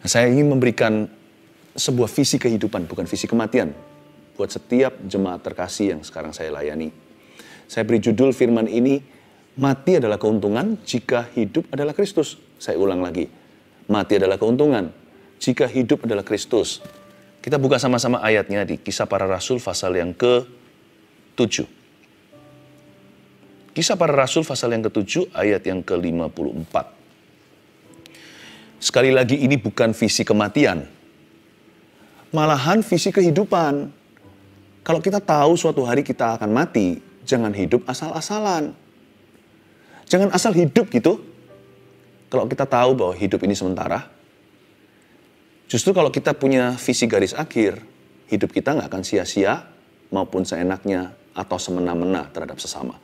Saya ingin memberikan sebuah visi kehidupan, bukan visi kematian, buat setiap jemaat terkasih yang sekarang saya layani. Saya beri judul firman ini, mati adalah keuntungan jika hidup adalah Kristus. Saya ulang lagi, mati adalah keuntungan jika hidup adalah Kristus. Kita buka sama-sama ayatnya di Kisah Para Rasul pasal yang ke-7. Kisah Para Rasul pasal yang ke-7 ayat yang ke-54. Sekali lagi ini bukan visi kematian, malahan visi kehidupan. Kalau kita tahu suatu hari kita akan mati, jangan hidup asal-asalan. Jangan asal hidup gitu. Kalau kita tahu bahwa hidup ini sementara, justru kalau kita punya visi garis akhir, hidup kita nggak akan sia-sia maupun seenaknya atau semena-mena terhadap sesama.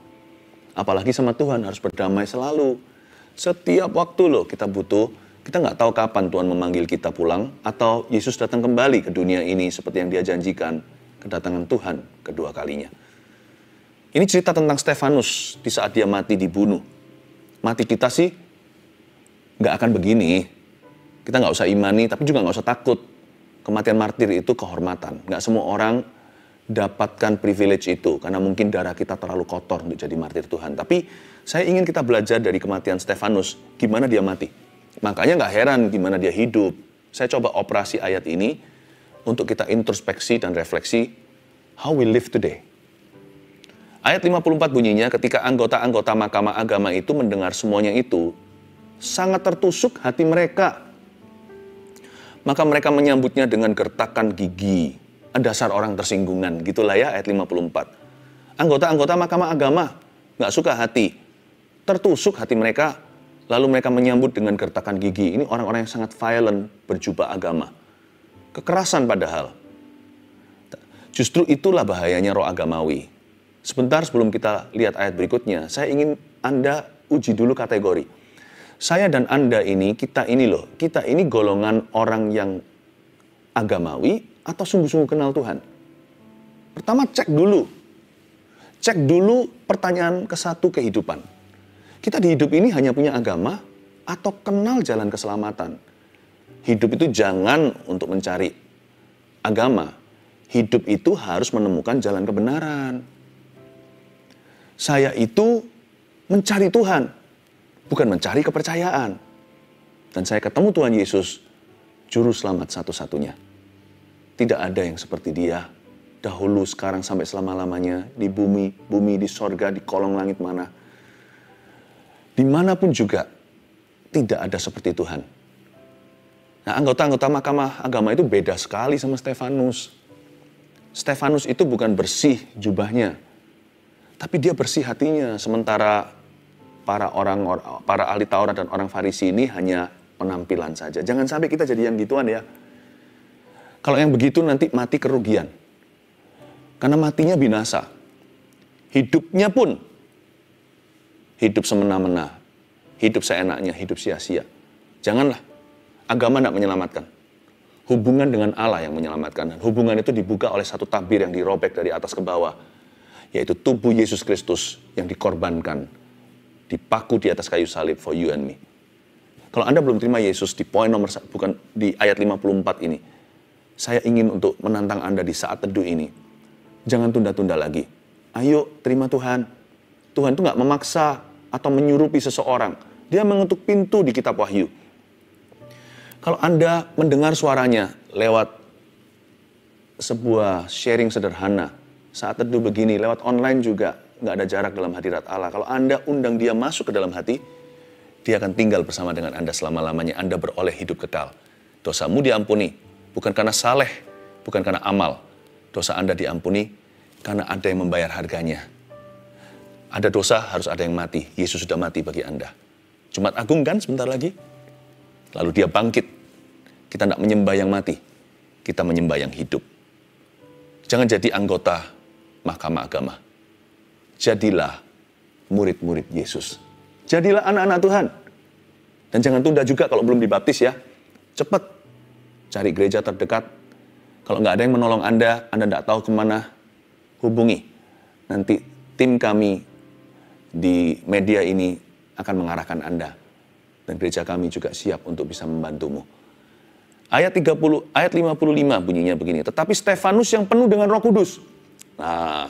Apalagi sama Tuhan harus berdamai selalu. Setiap waktu loh kita butuh. Kita nggak tahu kapan Tuhan memanggil kita pulang atau Yesus datang kembali ke dunia ini seperti yang Dia janjikan, kedatangan Tuhan kedua kalinya. Ini cerita tentang Stefanus di saat dia mati dibunuh. Mati kita sih nggak akan begini. Kita nggak usah imani, tapi juga nggak usah takut. Kematian martir itu kehormatan. Nggak semua orang dapatkan privilege itu karena mungkin darah kita terlalu kotor untuk jadi martir Tuhan. Tapi saya ingin kita belajar dari kematian Stefanus, gimana dia mati. Makanya nggak heran gimana dia hidup. Saya coba operasi ayat ini untuk kita introspeksi dan refleksi how we live today. Ayat 54 bunyinya, ketika anggota-anggota mahkamah agama itu mendengar semuanya itu, sangat tertusuk hati mereka. Maka mereka menyambutnya dengan gertakan gigi. Dasar orang tersinggungan, gitulah ya ayat 54. Anggota-anggota mahkamah agama nggak suka hati. Tertusuk hati mereka. Lalu mereka menyambut dengan gertakan gigi. Ini orang-orang yang sangat violent, berjubah agama. Kekerasan padahal. Justru itulah bahayanya roh agamawi. Sebentar sebelum kita lihat ayat berikutnya, saya ingin Anda uji dulu kategori. Saya dan Anda ini, kita ini golongan orang yang agamawi atau sungguh-sungguh kenal Tuhan. Pertama cek dulu. Cek dulu pertanyaan ke-1 kehidupan. Kita di hidup ini hanya punya agama atau kenal jalan keselamatan. Hidup itu jangan untuk mencari agama. Hidup itu harus menemukan jalan kebenaran. Saya itu mencari Tuhan, bukan mencari kepercayaan. Dan saya ketemu Tuhan Yesus, juru selamat satu-satunya. Tidak ada yang seperti Dia. Dahulu, sekarang, sampai selama-lamanya. Di bumi, di sorga, di kolong langit mana. Dimanapun juga tidak ada seperti Tuhan. Nah, anggota-anggota mahkamah agama itu beda sekali sama Stefanus. Stefanus itu bukan bersih jubahnya, tapi dia bersih hatinya. Sementara para ahli Taurat dan orang Farisi ini hanya penampilan saja. Jangan sampai kita jadi yang gituan ya. Kalau yang begitu nanti mati kerugian. Karena matinya binasa. Hidupnya pun hidup semena-mena, hidup seenaknya, hidup sia-sia. Janganlah, agama tidak menyelamatkan. Hubungan dengan Allah yang menyelamatkan. Dan hubungan itu dibuka oleh satu tabir yang dirobek dari atas ke bawah. Yaitu tubuh Yesus Kristus yang dikorbankan, dipaku di atas kayu salib for you and me. Kalau Anda belum terima Yesus di poin nomor 1, bukan di ayat 54 ini, saya ingin untuk menantang Anda di saat teduh ini. Jangan tunda-tunda lagi. Ayo terima Tuhan. Tuhan itu nggak memaksa atau menyurupi seseorang. Dia mengetuk pintu di kitab Wahyu. Kalau Anda mendengar suaranya lewat sebuah sharing sederhana, saat teduh begini, lewat online juga, nggak ada jarak dalam hadirat Allah. Kalau Anda undang dia masuk ke dalam hati, dia akan tinggal bersama dengan Anda selama-lamanya. Anda beroleh hidup kekal. Dosamu diampuni, bukan karena saleh, bukan karena amal. Dosa Anda diampuni karena ada yang membayar harganya. Ada dosa, harus ada yang mati. Yesus sudah mati bagi Anda. Jumat Agung kan sebentar lagi. Lalu Dia bangkit. Kita tidak menyembah yang mati. Kita menyembah yang hidup. Jangan jadi anggota mahkamah agama. Jadilah murid-murid Yesus. Jadilah anak-anak Tuhan. Dan jangan tunda juga kalau belum dibaptis ya. Cepat cari gereja terdekat. Kalau nggak ada yang menolong Anda tidak tahu kemana, hubungi. Nanti tim kami di media ini akan mengarahkan Anda. Dan gereja kami juga siap untuk bisa membantumu. Ayat 55 bunyinya begini. Tetapi Stefanus yang penuh dengan Roh Kudus. Nah,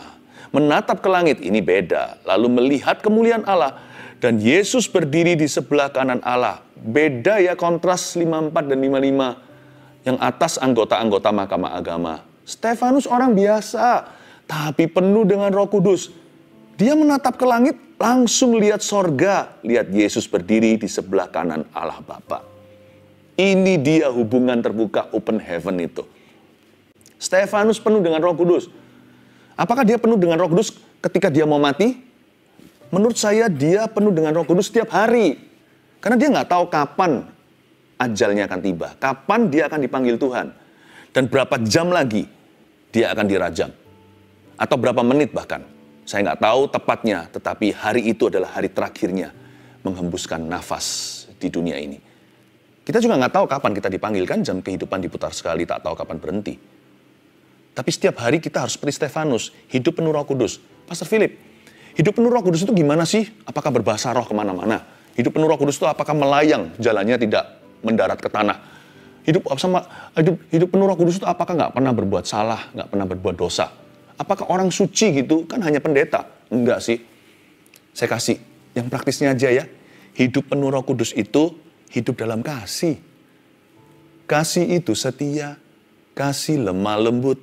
menatap ke langit ini beda. Lalu melihat kemuliaan Allah. Dan Yesus berdiri di sebelah kanan Allah. Beda ya kontras 54 dan 55. Yang atas anggota-anggota Mahkamah Agama. Stefanus orang biasa. Tapi penuh dengan Roh Kudus. Dia menatap ke langit, langsung lihat sorga. Lihat Yesus berdiri di sebelah kanan Allah Bapa. Ini dia hubungan terbuka open heaven itu. Stefanus penuh dengan Roh Kudus. Apakah dia penuh dengan Roh Kudus ketika dia mau mati? Menurut saya dia penuh dengan Roh Kudus setiap hari. Karena dia nggak tahu kapan ajalnya akan tiba. Kapan dia akan dipanggil Tuhan. Dan berapa jam lagi dia akan dirajam. Atau berapa menit bahkan. Saya nggak tahu tepatnya. Tetapi hari itu adalah hari terakhirnya menghembuskan nafas di dunia ini. Kita juga nggak tahu kapan kita dipanggil, kan jam kehidupan diputar sekali, tak tahu kapan berhenti. Tapi setiap hari kita harus seperti Stefanus, hidup penuh Roh Kudus. Pastor Philip, hidup penuh Roh Kudus itu gimana sih? Apakah berbahasa roh kemana-mana? Hidup penuh Roh Kudus itu apakah melayang, jalannya tidak mendarat ke tanah? Hidup penuh Roh Kudus itu apakah nggak pernah berbuat salah, nggak pernah berbuat dosa? Apakah orang suci gitu? Kan hanya pendeta. Enggak sih. Saya kasih yang praktisnya aja ya. Hidup penuh Roh Kudus itu hidup dalam kasih. Kasih itu setia, kasih lemah lembut,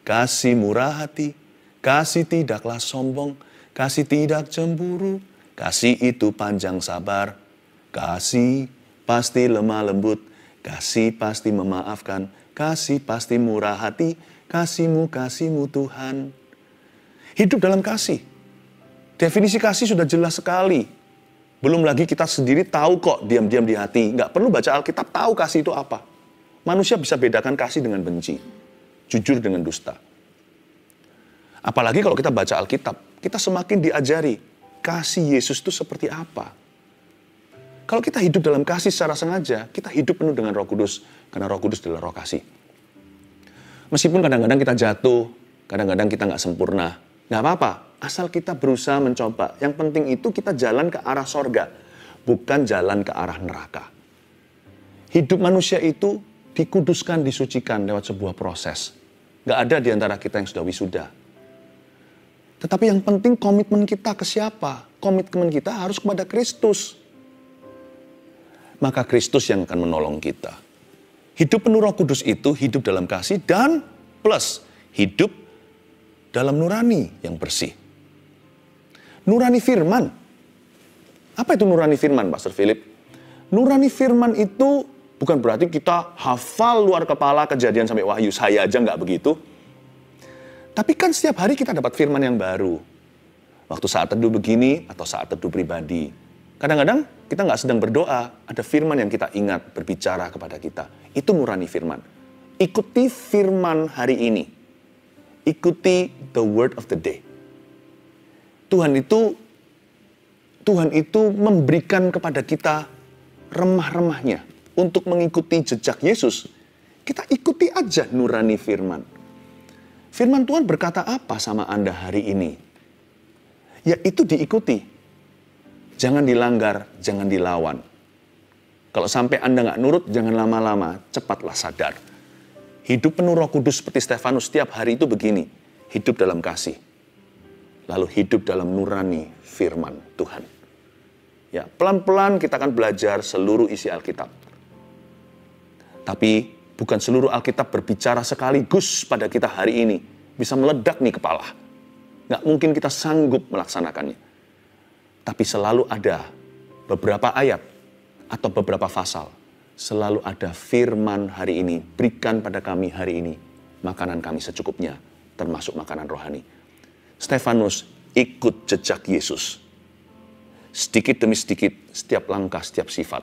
kasih murah hati, kasih tidaklah sombong, kasih tidak cemburu, kasih itu panjang sabar, kasih pasti lemah lembut, kasih pasti memaafkan, kasih pasti murah hati, kasihmu Tuhan. Hidup dalam kasih. Definisi kasih sudah jelas sekali. Belum lagi kita sendiri tahu kok diam-diam di hati. Nggak perlu baca Alkitab, tahu kasih itu apa. Manusia bisa bedakan kasih dengan benci. Jujur dengan dusta. Apalagi kalau kita baca Alkitab, kita semakin diajari kasih Yesus itu seperti apa. Kalau kita hidup dalam kasih secara sengaja, kita hidup penuh dengan Roh Kudus. Karena Roh Kudus adalah roh kasih. Meskipun kadang-kadang kita jatuh, kadang-kadang kita nggak sempurna. Nggak apa-apa. Asal kita berusaha mencoba. Yang penting itu kita jalan ke arah sorga. Bukan jalan ke arah neraka. Hidup manusia itu dikuduskan, disucikan lewat sebuah proses. Gak ada di antara kita yang sudah wisuda. Tetapi yang penting komitmen kita ke siapa? Komitmen kita harus kepada Kristus. Maka Kristus yang akan menolong kita. Hidup penuh Roh Kudus itu hidup dalam kasih dan plus hidup dalam nurani yang bersih. Nurani firman. Apa itu nurani firman, Pastor Philip? Nurani firman itu bukan berarti kita hafal luar kepala Kejadian sampai Wahyu. Saya aja nggak begitu. Tapi kan setiap hari kita dapat firman yang baru. Waktu saat teduh begini atau saat teduh pribadi. Kadang-kadang kita nggak sedang berdoa. Ada firman yang kita ingat berbicara kepada kita. Itu nurani firman. Ikuti firman hari ini. Ikuti the word of the day. Tuhan itu memberikan kepada kita remah-remahnya untuk mengikuti jejak Yesus. Kita ikuti aja nurani firman. Firman Tuhan berkata apa sama Anda hari ini? Ya itu diikuti. Jangan dilanggar, jangan dilawan. Kalau sampai Anda nggak nurut, jangan lama-lama, cepatlah sadar. Hidup penuh Roh Kudus seperti Stefanus setiap hari itu begini. Hidup dalam kasih. Lalu hidup dalam nurani firman Tuhan. Ya, pelan-pelan kita akan belajar seluruh isi Alkitab. Tapi bukan seluruh Alkitab berbicara sekaligus pada kita hari ini. Bisa meledak nih kepala. Nggak mungkin kita sanggup melaksanakannya. Tapi selalu ada beberapa ayat atau beberapa pasal. Selalu ada firman hari ini. Berikan pada kami hari ini makanan kami secukupnya. Termasuk makanan rohani. Stefanus ikut jejak Yesus. Sedikit demi sedikit, setiap langkah, setiap sifat.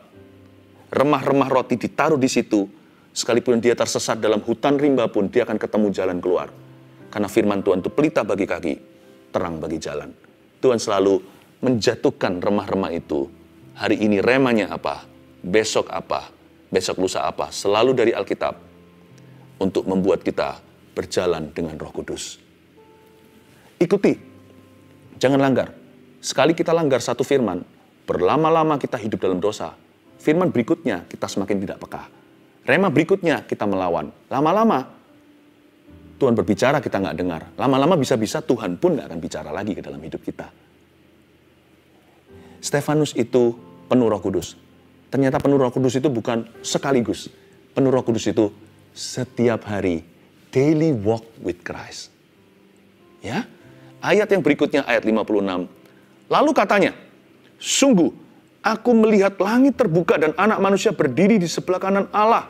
Remah-remah roti ditaruh di situ. Sekalipun dia tersesat dalam hutan rimba pun, dia akan ketemu jalan keluar. Karena firman Tuhan itu pelita bagi kaki, terang bagi jalan. Tuhan selalu menjatuhkan remah-remah itu. Hari ini remanya apa? Besok apa? Besok lusa apa? Selalu dari Alkitab. Untuk membuat kita berjalan dengan Roh Kudus. Ikuti. Jangan langgar. Sekali kita langgar satu firman, berlama-lama kita hidup dalam dosa. Firman berikutnya kita semakin tidak peka. Rema berikutnya kita melawan. Lama-lama Tuhan berbicara kita nggak dengar. Lama-lama bisa-bisa Tuhan pun nggak akan bicara lagi ke dalam hidup kita. Stefanus itu penuh Roh Kudus. Ternyata penuh Roh Kudus itu bukan sekaligus. Penuh Roh Kudus itu setiap hari. Daily walk with Christ. Ya. Ayat yang berikutnya, ayat 56. Lalu katanya, sungguh aku melihat langit terbuka dan anak manusia berdiri di sebelah kanan Allah.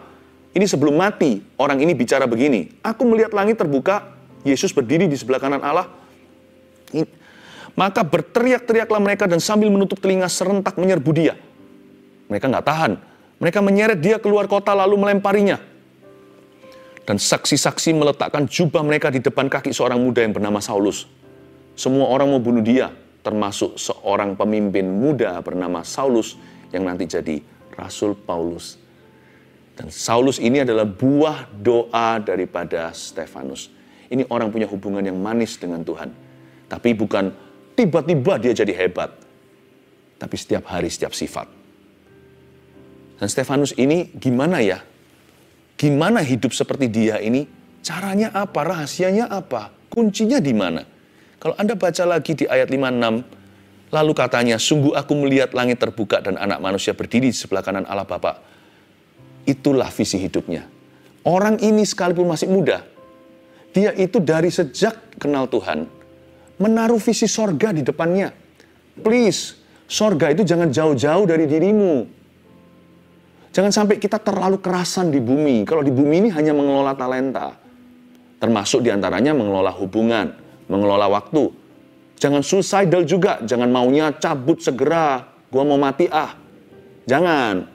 Ini sebelum mati, orang ini bicara begini. Aku melihat langit terbuka, Yesus berdiri di sebelah kanan Allah. Maka berteriak-teriaklah mereka dan sambil menutup telinga serentak menyerbu dia. Mereka nggak tahan. Mereka menyeret dia keluar kota lalu melemparinya. Dan saksi-saksi meletakkan jubah mereka di depan kaki seorang muda yang bernama Saulus. Semua orang mau bunuh dia, termasuk seorang pemimpin muda bernama Saulus yang nanti jadi Rasul Paulus. Dan Saulus ini adalah buah doa daripada Stefanus. Ini orang punya hubungan yang manis dengan Tuhan. Tapi bukan tiba-tiba dia jadi hebat. Tapi setiap hari, setiap sifat. Dan Stefanus ini gimana ya? Gimana hidup seperti dia ini? Caranya apa? Rahasianya apa? Kuncinya di mana? Kalau Anda baca lagi di ayat 56, lalu katanya, sungguh aku melihat langit terbuka dan anak manusia berdiri di sebelah kanan Allah Bapa. Itulah visi hidupnya. Orang ini sekalipun masih muda, dia itu dari sejak kenal Tuhan, menaruh visi sorga di depannya. Please, sorga itu jangan jauh-jauh dari dirimu. Jangan sampai kita terlalu kerasan di bumi. Kalau di bumi ini hanya mengelola talenta. Termasuk diantaranya mengelola hubungan, mengelola waktu. Jangan suicidal juga, jangan maunya cabut segera, gua mau mati Jangan.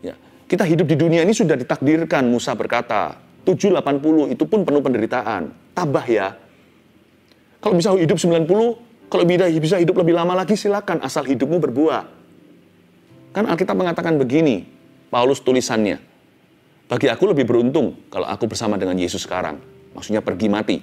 Ya, kita hidup di dunia ini sudah ditakdirkan, Musa berkata, 780 itu pun penuh penderitaan. Tabah ya. Kalau bisa hidup 90, kalau bisa hidup lebih lama lagi silakan, asal hidupmu berbuah. Kan Alkitab mengatakan begini, Paulus tulisannya, bagi aku lebih beruntung kalau aku bersama dengan Yesus sekarang. Maksudnya pergi mati.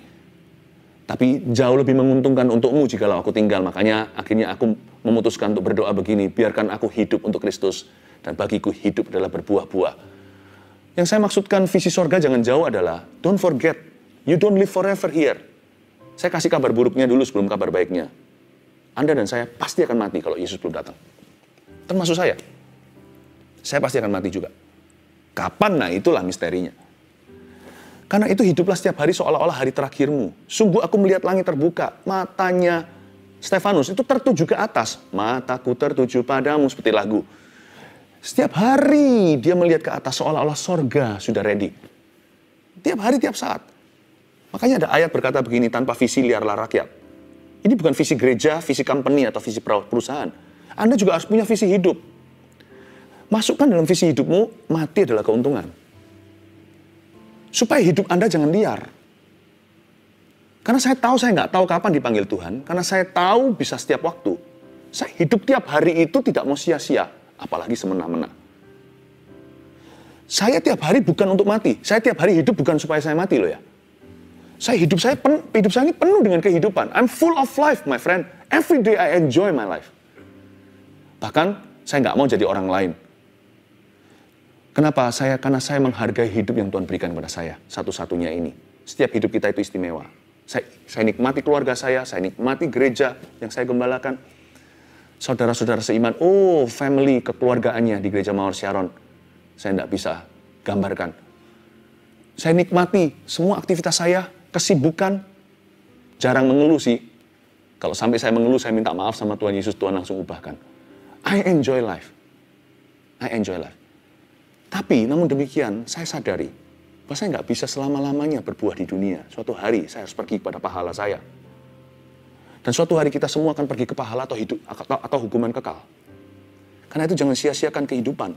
Tapi jauh lebih menguntungkan untukmu jikalau aku tinggal. Makanya akhirnya aku memutuskan untuk berdoa begini, biarkan aku hidup untuk Kristus. Dan bagiku hidup adalah berbuah-buah. Yang saya maksudkan visi sorga jangan jauh adalah, don't forget, you don't live forever here. Saya kasih kabar buruknya dulu sebelum kabar baiknya. Anda dan saya pasti akan mati kalau Yesus belum datang. Termasuk saya. Saya pasti akan mati juga. Kapan? Nah itulah misterinya. Karena itu hiduplah setiap hari seolah-olah hari terakhirmu. Sungguh aku melihat langit terbuka. Matanya Stefanus itu tertuju ke atas. Mataku tertuju padamu, seperti lagu. Setiap hari dia melihat ke atas seolah-olah sorga sudah ready. Tiap hari, tiap saat. Makanya ada ayat berkata begini, tanpa visi liarlah rakyat. Ini bukan visi gereja, visi company, atau visi perusahaan. Anda juga harus punya visi hidup. Masukkan dalam visi hidupmu, mati adalah keuntungan. Supaya hidup Anda jangan liar. Karena saya tahu saya nggak tahu kapan dipanggil Tuhan. Karena saya tahu bisa setiap waktu. Saya hidup tiap hari itu tidak mau sia-sia. Apalagi semena-mena. Saya tiap hari bukan untuk mati. Saya tiap hari hidup bukan supaya saya mati loh ya. Hidup saya ini penuh dengan kehidupan. I'm full of life, my friend. Every day I enjoy my life. Bahkan saya nggak mau jadi orang lain. Kenapa? Karena saya menghargai hidup yang Tuhan berikan kepada saya. Satu-satunya ini. Setiap hidup kita itu istimewa. Saya nikmati keluarga saya nikmati gereja yang saya gembalakan. Saudara-saudara seiman, family, kekeluargaannya di gereja Mawar Sharon. Saya nggak bisa gambarkan. Saya nikmati semua aktivitas saya, kesibukan. Jarang mengeluh sih. Kalau sampai saya mengeluh, saya minta maaf sama Tuhan Yesus, Tuhan langsung ubahkan. I enjoy life. Tapi namun demikian, saya sadari bahwa saya nggak bisa selama-lamanya berbuah di dunia. Suatu hari saya harus pergi kepada pahala saya. Dan suatu hari kita semua akan pergi ke pahala atau hukuman kekal. Karena itu jangan sia-siakan kehidupan.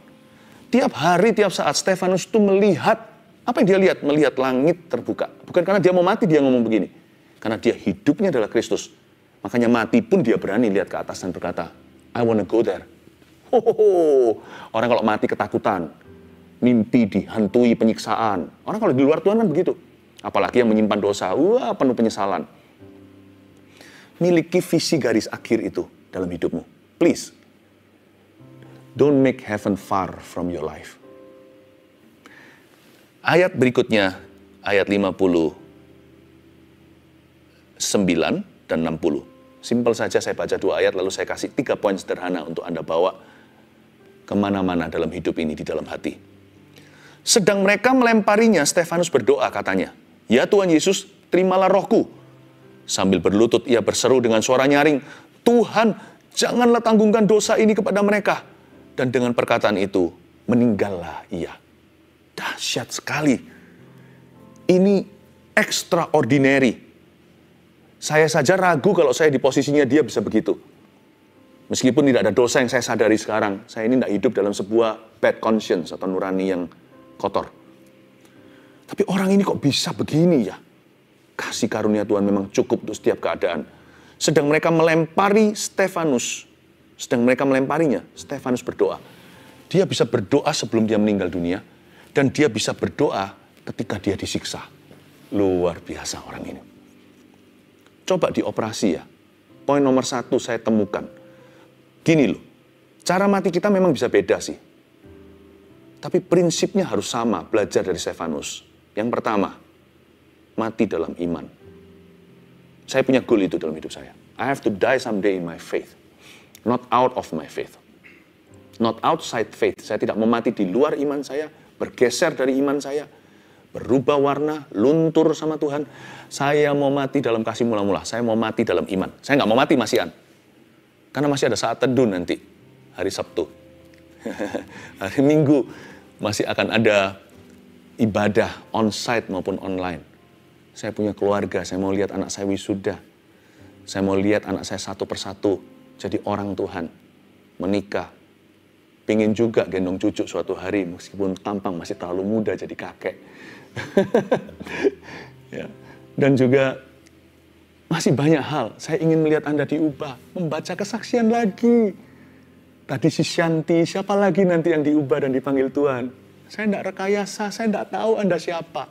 Tiap hari, tiap saat Stefanus itu melihat, apa yang dia lihat? Melihat langit terbuka. Bukan karena dia mau mati dia ngomong begini. Karena dia hidupnya adalah Kristus. Makanya mati pun dia berani lihat ke atas dan berkata, I wanna go there. Orang kalau mati ketakutan, mimpi dihantui penyiksaan. Orang kalau di luar Tuhan kan begitu. Apalagi yang menyimpan dosa, penuh penyesalan. Miliki visi garis akhir itu dalam hidupmu. Please, don't make heaven far from your life. Ayat berikutnya, ayat 59 dan 60. Simpel saja saya baca 2 ayat, lalu saya kasih 3 poin sederhana untuk Anda bawa kemana-mana dalam hidup ini, di dalam hati. Sedang mereka melemparinya, Stefanus berdoa katanya, "Ya Tuhan Yesus, terimalah rohku." Sambil berlutut ia berseru dengan suara nyaring, "Tuhan, janganlah tanggungkan dosa ini kepada mereka." Dan dengan perkataan itu, meninggallah ia. Dahsyat sekali. Ini extraordinary. Saya saja ragu kalau saya di posisinya dia bisa begitu. Meskipun tidak ada dosa yang saya sadari sekarang, saya ini tidak hidup dalam sebuah bad conscience atau nurani yang kotor. Tapi orang ini kok bisa begini ya? Kasih karunia Tuhan memang cukup untuk setiap keadaan. Sedang mereka melempari Stefanus. Sedang mereka melemparinya, Stefanus berdoa. Dia bisa berdoa sebelum dia meninggal dunia. Dan dia bisa berdoa ketika dia disiksa. Luar biasa orang ini. Coba dioperasi ya. Poin nomor 1 saya temukan. Gini loh, cara mati kita memang bisa beda sih. Tapi prinsipnya harus sama, belajar dari Stefanus. Yang pertama, mati dalam iman. Saya punya goal itu dalam hidup saya. I have to die someday in my faith. Not out of my faith. Not outside faith. Saya tidak mau mati di luar iman saya, bergeser dari iman saya, berubah warna, luntur sama Tuhan. Saya mau mati dalam kasih mula-mula. Saya mau mati dalam iman. Saya nggak mau mati masihan. Karena masih ada saat teduh nanti, hari Sabtu. Hari Minggu masih akan ada ibadah on-site maupun online. Saya punya keluarga, saya mau lihat anak saya wisuda. Saya mau lihat anak saya satu persatu jadi orang Tuhan, menikah. Pingin juga gendong cucu suatu hari, meskipun tampang masih terlalu muda jadi kakek. Ya. Dan juga masih banyak hal. Saya ingin melihat Anda diubah, membaca kesaksian lagi. Tadi si Shanti, siapa lagi nanti yang diubah dan dipanggil Tuhan? Saya tidak rekayasa, saya tidak tahu Anda siapa.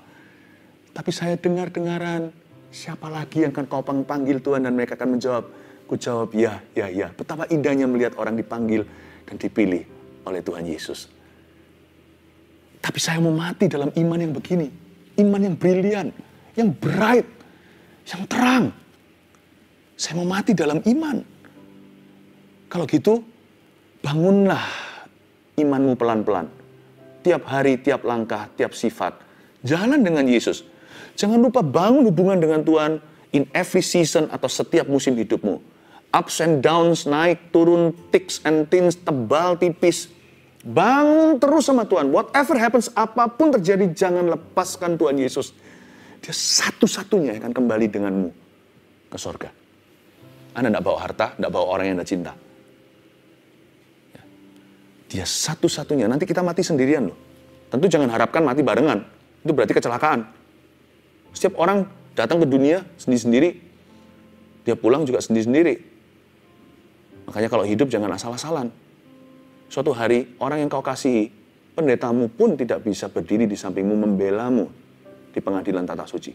Tapi saya dengar-dengaran, siapa lagi yang akan kau panggil Tuhan, dan mereka akan menjawab. Ku jawab, ya, ya, ya. Betapa indahnya melihat orang dipanggil dan dipilih oleh Tuhan Yesus. Tapi saya mau mati dalam iman yang begini. Iman yang brilian, yang bright, yang terang. Saya mau mati dalam iman. Kalau gitu, bangunlah imanmu pelan-pelan. Tiap hari, tiap langkah, tiap sifat. Jalan dengan Yesus. Jangan lupa bangun hubungan dengan Tuhan in every season atau setiap musim hidupmu. Ups and downs, naik, turun, thick and thin, tebal, tipis. Bangun terus sama Tuhan. Whatever happens, apapun terjadi, jangan lepaskan Tuhan Yesus. Dia satu-satunya yang akan kembali denganmu ke surga. Anda tidak bawa harta, tidak bawa orang yang Anda cinta. Dia satu-satunya. Nanti kita mati sendirian loh. Tentu jangan harapkan mati barengan. Itu berarti kecelakaan. Setiap orang datang ke dunia sendiri-sendiri. Dia pulang juga sendiri-sendiri. Makanya kalau hidup jangan asal-asalan. Suatu hari orang yang kau kasihi, pendetamu pun tidak bisa berdiri di sampingmu membelamu di pengadilan tata suci.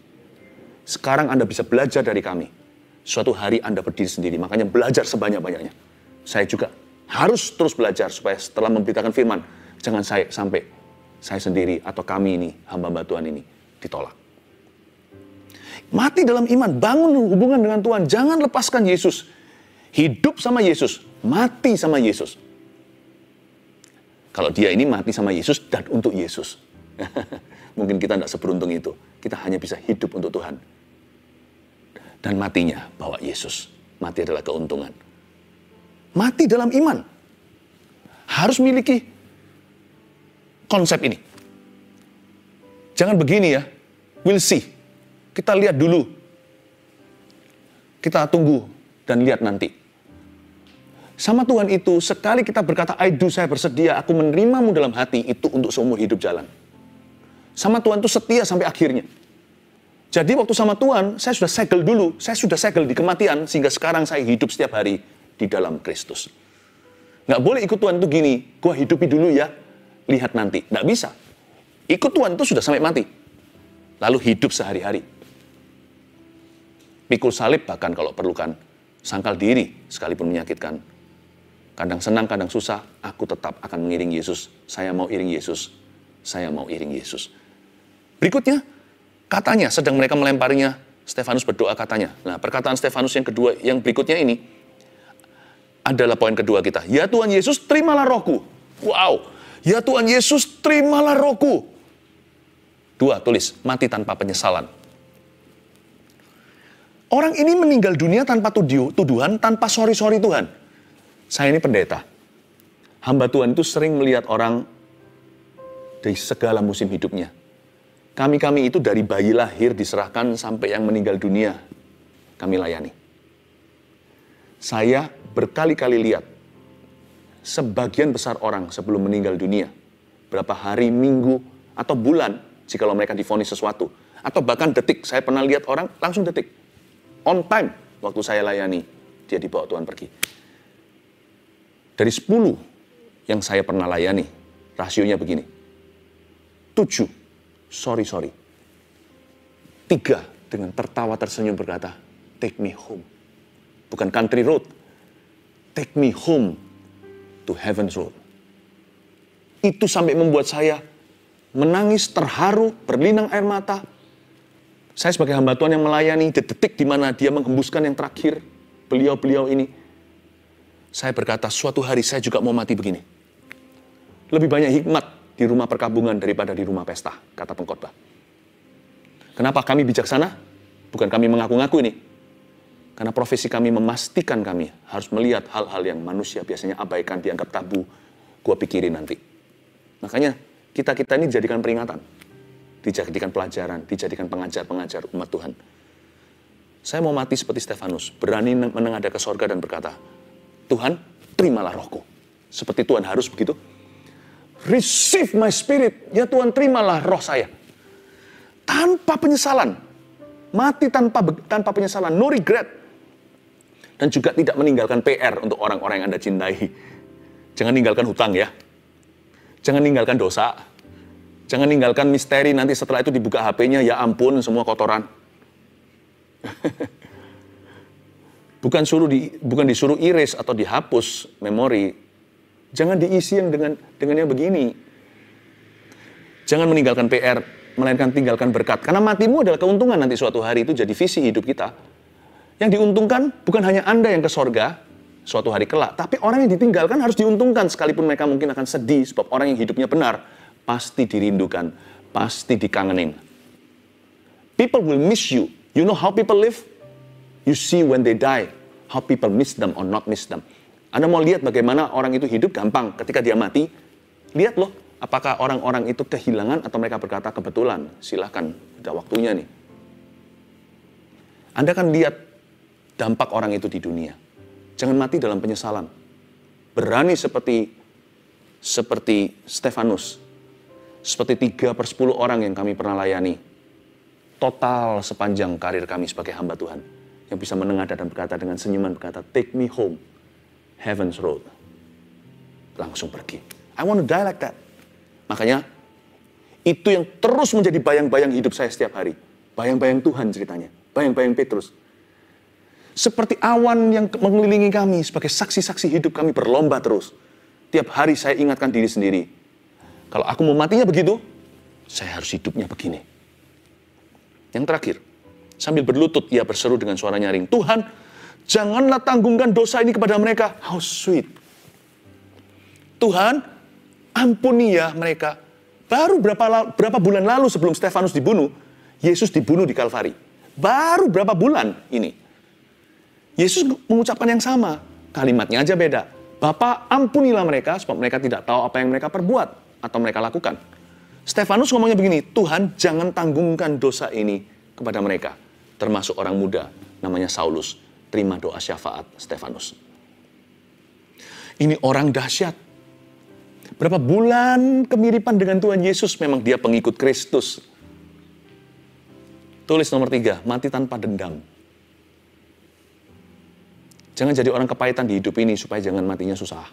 Sekarang Anda bisa belajar dari kami. Suatu hari Anda berdiri sendiri. Makanya belajar sebanyak-banyaknya. Saya juga harus terus belajar supaya setelah memberitakan firman, jangan sampai saya sendiri atau kami ini, hamba-hamba Tuhan ini, ditolak. Mati dalam iman, bangun hubungan dengan Tuhan, jangan lepaskan Yesus. Hidup sama Yesus, mati sama Yesus. Kalau dia ini mati sama Yesus dan untuk Yesus. Mungkin kita tidak seberuntung itu. Kita hanya bisa hidup untuk Tuhan. Dan matinya bawa Yesus. Mati adalah keuntungan. Mati dalam iman. Harus miliki konsep ini. Jangan begini ya. We'll see. Kita lihat dulu. Kita tunggu dan lihat nanti. Sama Tuhan itu, sekali kita berkata, I do, saya bersedia, aku menerimamu dalam hati, itu untuk seumur hidup jalan. Sama Tuhan itu setia sampai akhirnya. Jadi waktu sama Tuhan, saya sudah segel dulu. Saya sudah segel di kematian, sehingga sekarang saya hidup setiap hari di dalam Kristus. Nggak boleh ikut Tuhan itu gini, gua hidupi dulu ya, lihat nanti. Nggak bisa. Ikut Tuhan itu sudah sampai mati. Lalu hidup sehari-hari. Pikul salib bahkan kalau perlukan. Sangkal diri sekalipun menyakitkan. Kadang senang, kadang susah, aku tetap akan mengiring Yesus. Saya mau iring Yesus. Saya mau iring Yesus. Berikutnya, katanya sedang mereka melemparinya, Stefanus berdoa katanya. Nah, perkataan Stefanus yang kedua, yang berikutnya ini, adalah poin kedua kita. Ya Tuhan Yesus, terimalah rohku. Wow. Ya Tuhan Yesus, terimalah rohku. 2, tulis, mati tanpa penyesalan. Orang ini meninggal dunia tanpa tuduhan, tanpa sorry-sorry Tuhan. Saya ini pendeta. Hamba Tuhan itu sering melihat orang dari segala musim hidupnya. Kami-kami itu dari bayi lahir diserahkan sampai yang meninggal dunia, kami layani. Saya berkali-kali lihat sebagian besar orang sebelum meninggal dunia, berapa hari, minggu, atau bulan, jikalau mereka divonis sesuatu. Atau bahkan detik, saya pernah lihat orang langsung detik. On time, waktu saya layani, dia dibawa Tuhan pergi. Dari 10 yang saya pernah layani, rasionya begini. 7, sorry. 3, dengan tertawa tersenyum berkata, take me home. Bukan country road. Take me home to heaven's road. Itu sampai membuat saya menangis, terharu, berlinang air mata. Saya sebagai hamba Tuhan yang melayani, di detik di mana dia menghembuskan yang terakhir, beliau-beliau ini, saya berkata, suatu hari saya juga mau mati begini. Lebih banyak hikmat di rumah perkabungan daripada di rumah pesta, kata pengkhotbah. Kenapa kami bijaksana? Bukan kami mengaku-ngaku ini. Karena profesi kami memastikan kami harus melihat hal-hal yang manusia biasanya abaikan, dianggap tabu, gua pikirin nanti. Makanya kita ini dijadikan peringatan, dijadikan pelajaran, dijadikan pengajar-pengajar umat Tuhan. Saya mau mati seperti Stefanus, berani menengadah ke sorga dan berkata, Tuhan, terimalah rohku. Seperti Tuhan harus begitu. Receive my spirit. Ya Tuhan, terimalah roh saya. Tanpa penyesalan. Mati tanpa penyesalan. No regret. Dan juga tidak meninggalkan PR untuk orang-orang yang Anda cintai. Jangan ninggalkan hutang ya. Jangan ninggalkan dosa. Jangan ninggalkan misteri, nanti setelah itu dibuka HP-nya, ya ampun semua kotoran. Bukan disuruh erase atau dihapus memori. Jangan diisi yang dengan yang begini. Jangan meninggalkan PR, melainkan tinggalkan berkat. Karena matimu adalah keuntungan nanti suatu hari itu jadi visi hidup kita. Yang diuntungkan bukan hanya Anda yang ke sorga suatu hari kelak, tapi orang yang ditinggalkan harus diuntungkan sekalipun mereka mungkin akan sedih sebab orang yang hidupnya benar pasti dirindukan, pasti dikangenin. People will miss you. You know how people live? You see when they die, how people miss them or not miss them. Anda mau lihat bagaimana orang itu hidup gampang ketika dia mati? Lihat loh, apakah orang-orang itu kehilangan atau mereka berkata kebetulan. Silahkan, udah waktunya nih. Anda kan lihat dampak orang itu di dunia. Jangan mati dalam penyesalan. Berani seperti Stefanus. Seperti 3/10 orang yang kami pernah layani. Total sepanjang karir kami sebagai hamba Tuhan. Yang bisa menengadah dan berkata dengan senyuman berkata, take me home, heaven's road. Langsung pergi. I want to die like that. Makanya, itu yang terus menjadi bayang-bayang hidup saya setiap hari. Bayang-bayang Tuhan ceritanya. Bayang-bayang Petrus. Seperti awan yang mengelilingi kami sebagai saksi-saksi hidup kami berlomba terus. Tiap hari saya ingatkan diri sendiri. Kalau aku mau matinya begitu, saya harus hidupnya begini. Yang terakhir, sambil berlutut ia berseru dengan suara nyaring, Tuhan, janganlah tanggungkan dosa ini kepada mereka. How sweet. Tuhan, ampuni ya mereka. Baru berapa bulan lalu sebelum Stefanus dibunuh, Yesus dibunuh di Kalvari. Baru berapa bulan ini. Yesus mengucapkan yang sama. Kalimatnya aja beda. Bapa, ampunilah mereka sebab mereka tidak tahu apa yang mereka perbuat atau mereka lakukan. Stefanus ngomongnya begini, Tuhan jangan tanggungkan dosa ini kepada mereka. Termasuk orang muda namanya Saulus. Terima doa syafaat Stefanus. Ini orang dahsyat. Berapa bulan kemiripan dengan Tuhan Yesus, memang dia pengikut Kristus. Tulis nomor 3, mati tanpa dendam. Jangan jadi orang kepahitan di hidup ini supaya jangan matinya susah.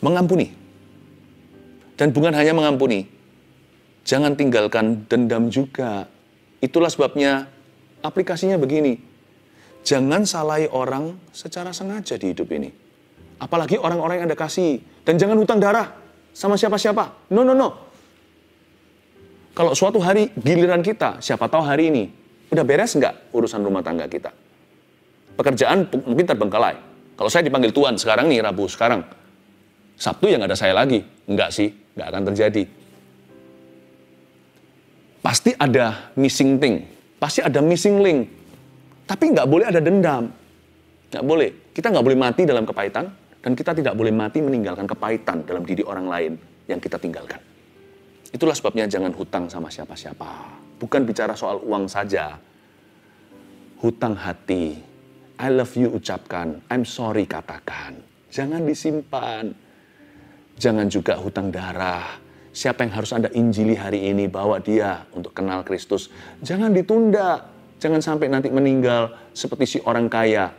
Mengampuni. Dan bukan hanya mengampuni. Jangan tinggalkan dendam juga. Itulah sebabnya aplikasinya begini. Jangan salahi orang secara sengaja di hidup ini. Apalagi orang-orang yang Anda kasih. Dan jangan hutang darah sama siapa-siapa. No. Kalau suatu hari giliran kita, siapa tahu hari ini, udah beres nggak urusan rumah tangga kita? Pekerjaan mungkin terbengkalai. Kalau saya dipanggil Tuhan sekarang nih, Rabu sekarang, Sabtu yang ada saya lagi. Enggak sih, nggak akan terjadi. Pasti ada missing thing, pasti ada missing link. Tapi nggak boleh ada dendam. Nggak boleh. Kita nggak boleh mati dalam kepahitan, dan kita tidak boleh mati meninggalkan kepahitan dalam diri orang lain yang kita tinggalkan. Itulah sebabnya jangan hutang sama siapa-siapa. Bukan bicara soal uang saja. Hutang hati. I love you ucapkan. I'm sorry katakan. Jangan disimpan. Jangan juga hutang darah. Siapa yang harus Anda injili hari ini, bawa dia untuk kenal Kristus. Jangan ditunda. Jangan sampai nanti meninggal seperti si orang kaya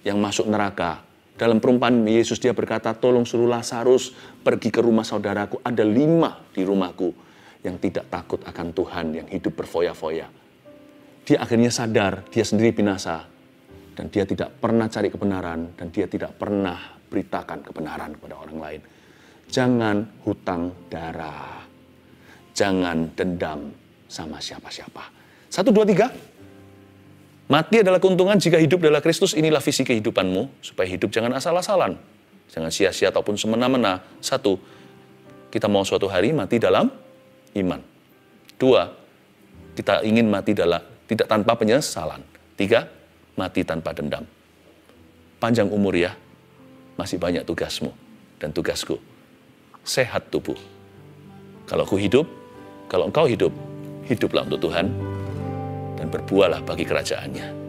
yang masuk neraka. Dalam perumpamaan Yesus dia berkata, tolong suruh Lazarus pergi ke rumah saudaraku. Ada 5 di rumahku yang tidak takut akan Tuhan, yang hidup berfoya-foya. Dia akhirnya sadar, dia sendiri binasa. Dan dia tidak pernah cari kebenaran, dan dia tidak pernah beritakan kebenaran kepada orang lain. Jangan hutang darah. Jangan dendam sama siapa-siapa. 1, 2, 3. Mati adalah keuntungan jika hidup adalah Kristus. Inilah visi kehidupanmu. Supaya hidup jangan asal-asalan. Jangan sia-sia ataupun semena-mena. 1, kita mau suatu hari mati dalam iman. 2, kita ingin mati tidak tanpa penyesalan. 3, mati tanpa dendam. Panjang umur ya. Masih banyak tugasmu dan tugasku. Sehat tubuh. Kalau aku hidup, kalau engkau hidup, hiduplah untuk Tuhan. Dan berbuahlah bagi kerajaannya.